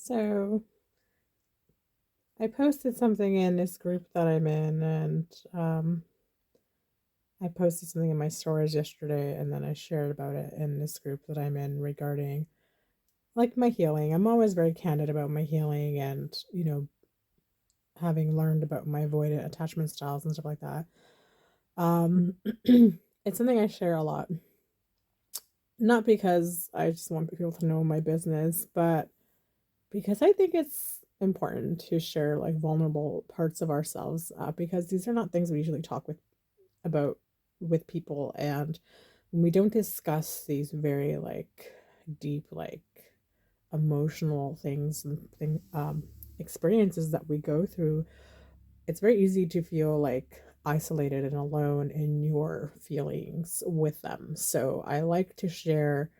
So I posted something in this group that I'm in, and I posted something in my stories yesterday, and then I shared about it in this group that I'm in regarding like my healing. I'm always very candid about my healing and, having learned about my avoidant attachment styles and stuff like that. Um, it's something I share a lot, not because I just want people to know my business, but because I think it's important to share like vulnerable parts of ourselves, because these are not things we usually talk about with people, and when we don't discuss these very like deep like emotional things and experiences that we go through, it's very easy to feel like isolated and alone in your feelings with them. So I like to share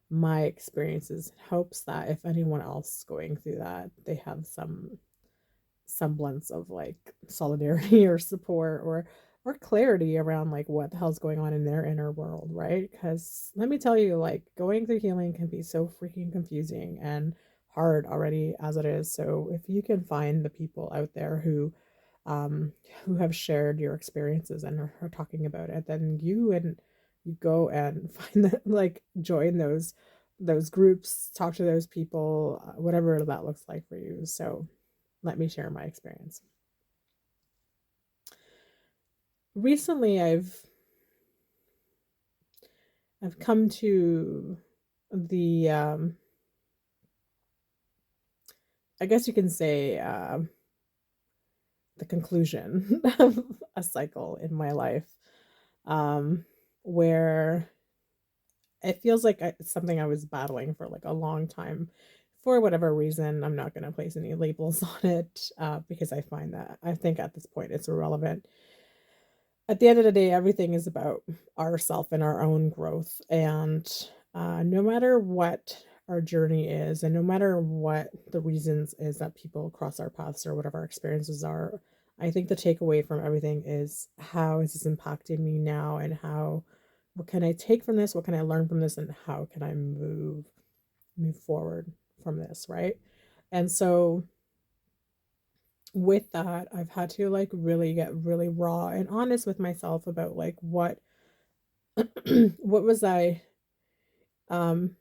my experiences in hopes that if anyone else is going through that, they have some semblance of like solidarity or support or clarity around like what the hell's going on in their inner world, right? Because let me tell you, like going through healing can be so freaking confusing and hard already as it is. So if you can find the people out there um who have shared your experiences and are talking about it, then you go and find that, like join those groups, talk to those people, whatever that looks like for you. So let me share my experience. Recently, I've come to the I guess you can say the conclusion of a cycle in my life, um, where it feels like it's something I was battling for like a long time. For whatever reason, I'm not going to place any labels on it, because I think at this point it's irrelevant. At the end of the day, everything is about ourself and our own growth. And no matter what our journey is, and no matter what the reasons is that people cross our paths or whatever our experiences are, I think the takeaway from everything is how is this impacting me now, and what can I take from this? What can I learn from this? And how can I move forward from this, right? And so with that, I've had to like really get really raw and honest with myself about like what was I um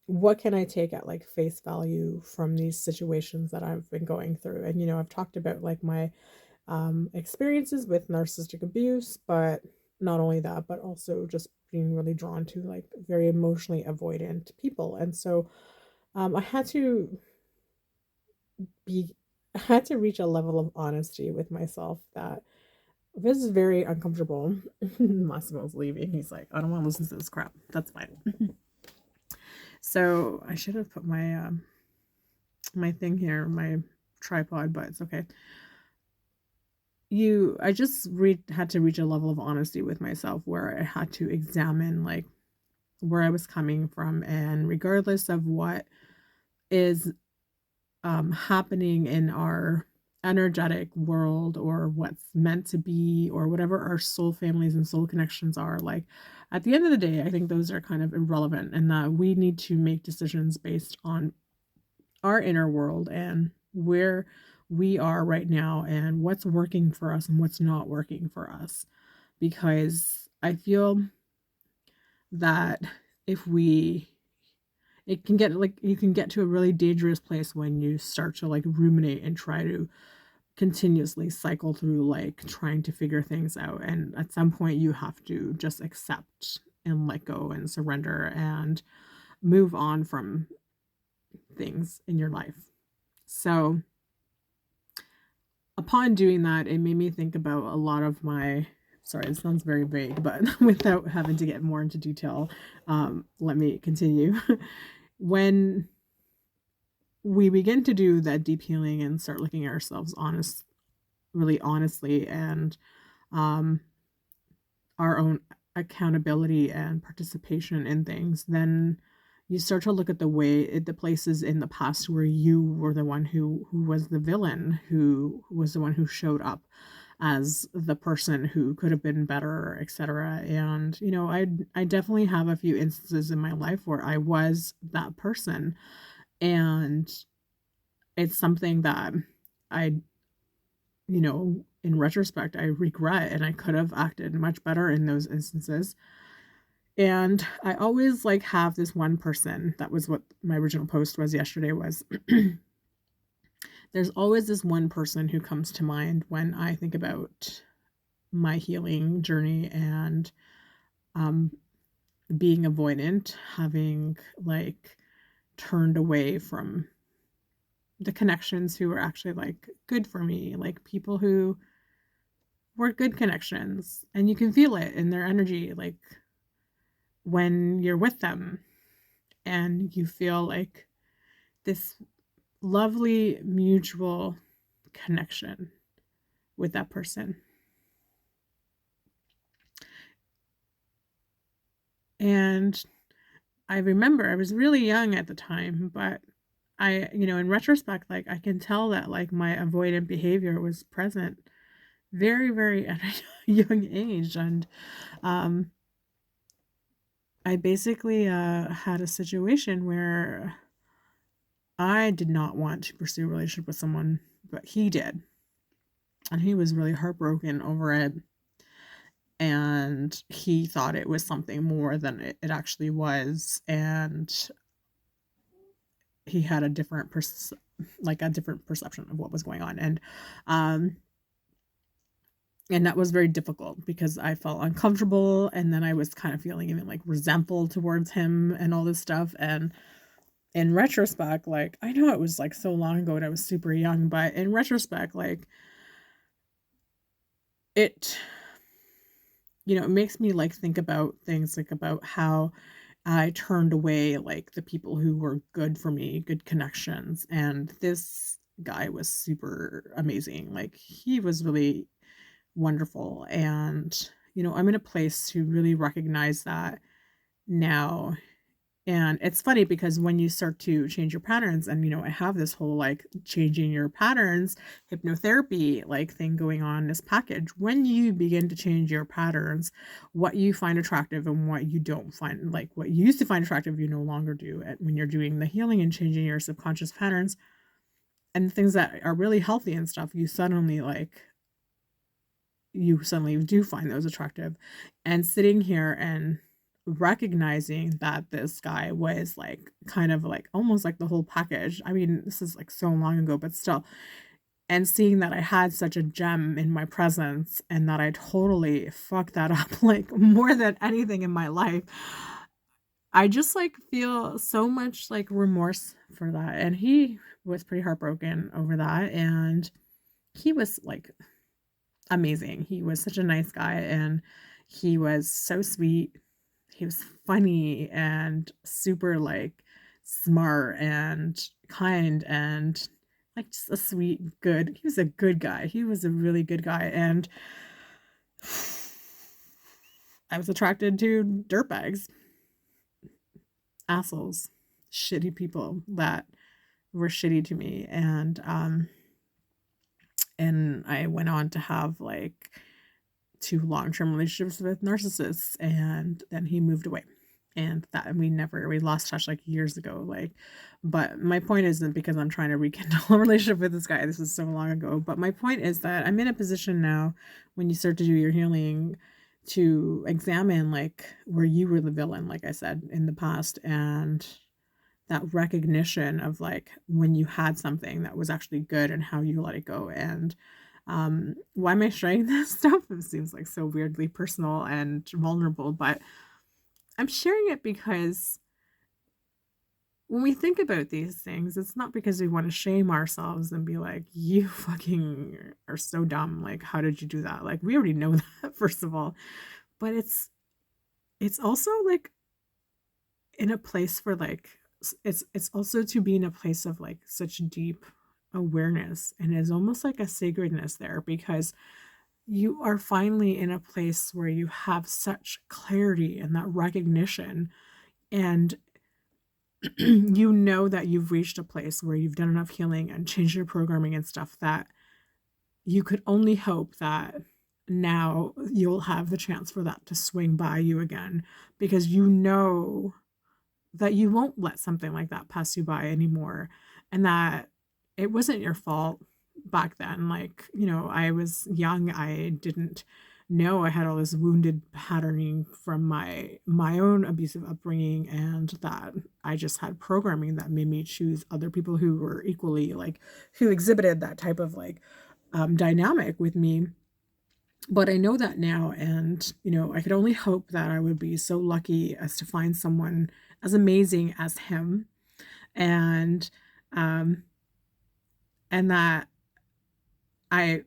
what can I take at like face value from these situations that I've been going through. And I've talked about like my experiences with narcissistic abuse, but not only that, but also just being really drawn to like very emotionally avoidant people. And so I had to be I had to reach a level of honesty with myself that this is very uncomfortable. Massimo's leaving. He's like, I don't want to listen to this crap. That's fine. So I should have put my thing here, my tripod, but it's okay. I just had to reach a level of honesty with myself where I had to examine like where I was coming from, and regardless of what is happening in our energetic world, or what's meant to be, or whatever our soul families and soul connections are, like at the end of the day, I think those are kind of irrelevant, and that we need to make decisions based on our inner world and where we are right now, and what's working for us and what's not working for us. Because I feel that if we it can get like you can get to a really dangerous place when you start to like ruminate and try to continuously cycle through like trying to figure things out, and at some point you have to just accept and let go and surrender and move on from things in your life. So upon doing that, it made me think about a lot of my, sorry, it sounds very vague, but without having to get more into detail, let me continue. When we begin to do that deep healing and start looking at ourselves really honestly, and um, our own accountability and participation in things, then you start to look at the places in the past where you were the one who was the villain, who was the one who showed up as the person who could have been better, etc. And I definitely have a few instances in my life where I was that person, and it's something that I, in retrospect, I regret, and I could have acted much better in those instances. And I always like have this one person. That was what my original post was yesterday was there's always this one person who comes to mind when I think about my healing journey and um, being avoidant, having like turned away from the connections who were actually like good for me, like people who were good connections. And you can feel it in their energy, like when you're with them and you feel like this lovely mutual connection with that person. And I remember I was really young at the time, but in retrospect, like I can tell that like my avoidant behavior was present very, very at a young age. And um, I basically had a situation where I did not want to pursue a relationship with someone, but he did. And he was really heartbroken over it. And he thought it was something more than it actually was. And he had a different like a different perception of what was going on. Um and that was very difficult because I felt uncomfortable, and then I was kind of feeling even like resentful towards him and all this stuff. And in retrospect, like I know it was like so long ago and I was super young, but in retrospect, like it it makes me like think about things like about how I turned away like the people who were good for me, good connections. And this guy was super amazing. Like he was really wonderful. And, I'm in a place to really recognize that now. And it's funny because when you start to change your patterns, and I have this whole like changing your patterns hypnotherapy like thing going on in this package. When you begin to change your patterns, what you find attractive and what you don't find, like what you used to find attractive, you no longer do it when you're doing the healing and changing your subconscious patterns and things that are really healthy and stuff, you suddenly do find those attractive. And sitting here and recognizing that this guy was like kind of like almost like the whole package. I mean, this is like so long ago, but still. And seeing that I had such a gem in my presence and that I totally fucked that up like more than anything in my life. I just like feel so much like remorse for that. And he was pretty heartbroken over that. And he was like amazing. He was such a nice guy and he was so sweet. He was funny and super like smart and kind and like just a sweet, good. He was a good guy. He was a really good guy. And I was attracted to dirtbags, assholes, shitty people that were shitty to me. And I went on to have like 2 long-term relationships with narcissists, and then he moved away. And that we lost touch like years ago. Like, but my point isn't because I'm trying to rekindle a relationship with this guy. This was so long ago. But my point is that I'm in a position now when you start to do your healing to examine like where you were the villain, like I said in the past, and that recognition of like when you had something that was actually good and how you let it go. And why am I sharing this stuff? It seems like so weirdly personal and vulnerable, but I'm sharing it because when we think about these things, it's not because we want to shame ourselves and be like, you fucking are so dumb. Like, how did you do that? Like, we already know that, first of all. But it's also like in a place for like it's also to be in a place of like such deep awareness, and it's almost like a sacredness there because you are finally in a place where you have such clarity and that recognition, and you know that you've reached a place where you've done enough healing and changed your programming and stuff that you could only hope that now you'll have the chance for that to swing by you again, because you know that you won't let something like that pass you by anymore, and that it wasn't your fault back then. Like, you know, I was young. I didn't know I had all this wounded patterning from my own abusive upbringing, and that I just had programming that made me choose other people who were equally like who exhibited that type of like dynamic with me. But I know that now, and you know, I could only hope that I would be so lucky as to find someone as amazing as him, and um and that I,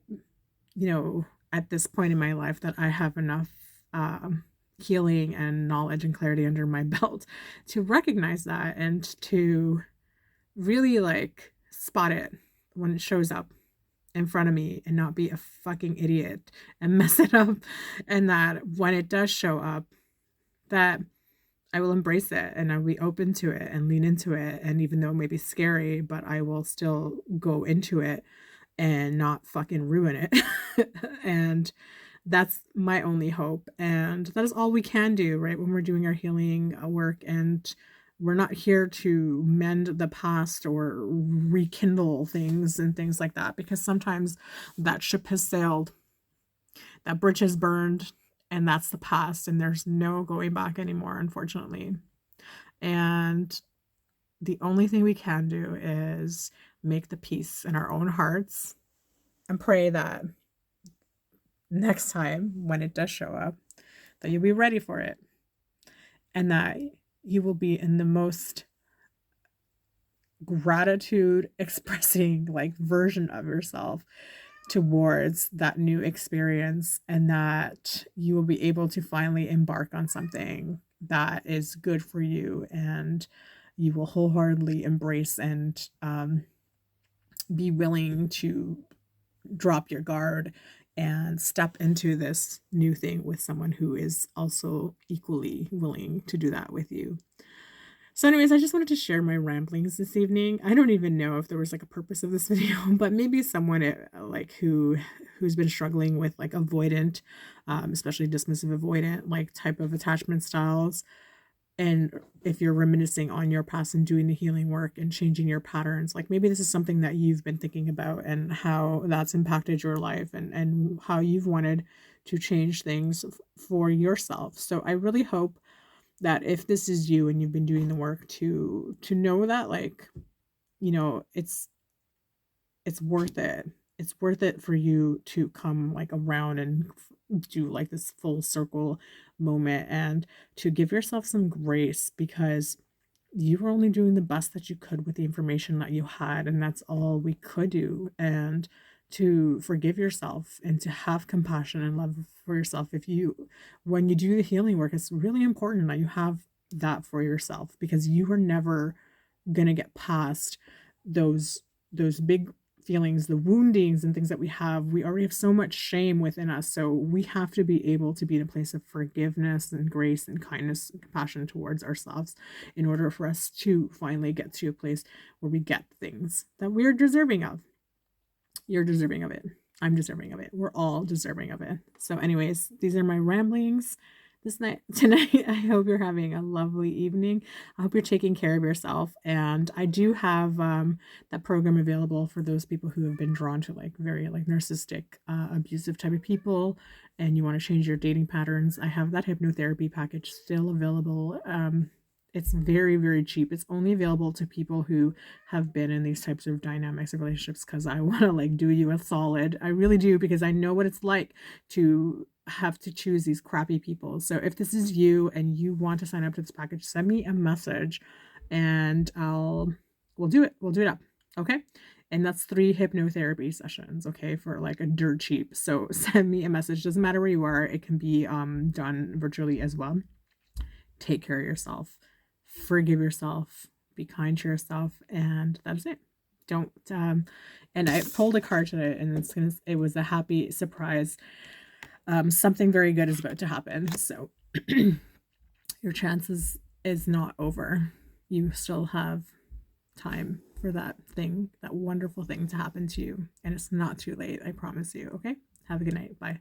you know, at this point in my life that I have enough um healing and knowledge and clarity under my belt to recognize that and to really like spot it when it shows up in front of me and not be a fucking idiot and mess it up. And that when it does show up, that I will embrace it and I'll be open to it and lean into it. And even though it may be scary, but I will still go into it and not fucking ruin it. And that's my only hope. And that is all we can do, right? When we're doing our healing work. And we're not here to mend the past or rekindle things and things like that, because sometimes that ship has sailed, that bridge has burned, and that's the past. And there's no going back anymore, unfortunately. And the only thing we can do is make the peace in our own hearts and pray that next time when it does show up, that you'll be ready for it and that you will be in the most gratitude expressing like version of yourself towards that new experience, and that you will be able to finally embark on something that is good for you, and you will wholeheartedly embrace and be willing to drop your guard and step into this new thing with someone who is also equally willing to do that with you. So, anyways, I just wanted to share my ramblings this evening. I don't even know if there was like a purpose of this video, but maybe someone like who's been struggling with like avoidant, especially dismissive avoidant like type of attachment styles, and if you're reminiscing on your past and doing the healing work and changing your patterns, like maybe this is something that you've been thinking about and how that's impacted your life, and how you've wanted to change things for yourself. So I really hope that if this is you and you've been doing the work to know that, like, you know, it's worth it. It's worth it for you to come like around and do like this full circle moment, and to give yourself some grace, because you were only doing the best that you could with the information that you had, and that's all we could do. And to forgive yourself and to have compassion and love for yourself. If you, when you do the healing work, it's really important that you have that for yourself, because you were never going to get past those big feelings, the woundings and things that we have. We already have so much shame within us, so we have to be able to be in a place of forgiveness and grace and kindness and compassion towards ourselves in order for us to finally get to a place where we get things that we're deserving of. You're deserving of it. I'm deserving of it. We're all deserving of it. So anyways, these are my ramblings tonight. I hope you're having a lovely evening. I hope you're taking care of yourself. And I do have that program available for those people who have been drawn to like very like narcissistic, abusive type of people, and you want to change your dating patterns. I have that hypnotherapy package still available. It's very, very cheap. It's only available to people who have been in these types of dynamics of relationships, because I want to like do you a solid. I really do, because I know what it's like to have to choose these crappy people. So if this is you and you want to sign up to this package, send me a message and we'll do it. We'll do it up. Okay. And that's 3 hypnotherapy sessions, okay, for like a dirt cheap. So send me a message. Doesn't matter where you are. It can be done virtually as well. Take care of yourself. Forgive yourself, be kind to yourself, and that's it. Don't and I pulled a card today, and it was a happy surprise. Something very good is about to happen, so your chances is not over. You still have time for that thing, that wonderful thing to happen to you, and it's not too late. I promise you. Okay, have a good night. Bye.